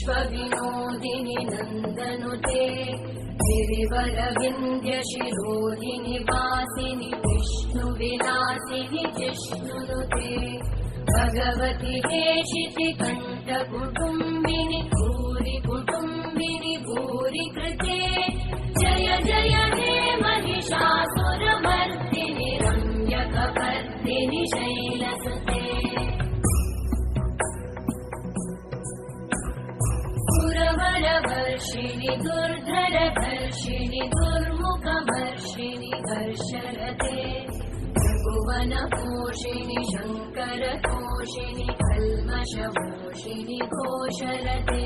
विश्वविनोदिनि नन्दनुते गिरिवरविन्द्यशिरोधिनि वासिनि विष्णुविलासिनि जिष्णुनुते भगवति हेशिति कण्ठकुटुम्बिनि भूरि कुटुम्बिनि भूरि कृते जय जय हे महिषासुरमर्दिनि रम्यकपर्दिनि शैलसुते सुरवरवर्षिणि दुर्धरधर्षिणि दुर्मुखमर्षिणि हर्षरते भुवनपोषिणि शङ्करतोषिणि कल्मषमोषिणि घोषरते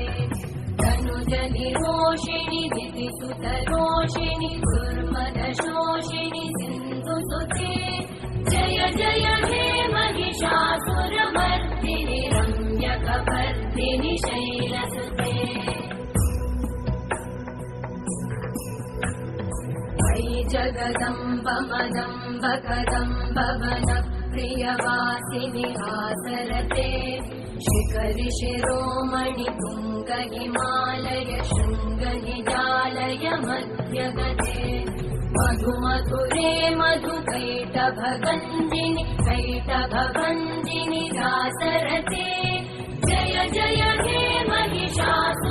तनुजनिरोषिणि दितिसुतरोषिणि दुर्मदशोषिणि सिन्धुसुते जय जय हे महिषासुरमर्दिनि रम्यकपर्दिनि शैलसुते जगदम्ब मदम्ब कदम्ब वनप्रियवासिनि हासरते शिखरि शिरोमणि तुङ्ग हिमालय शृङ्गनिजालय मध्यगते मधुमधुरे मधुकैटभगञ्जिनि कैटभगञ्जिनि दासरते जय जय हे महिषासुरमर्दिनि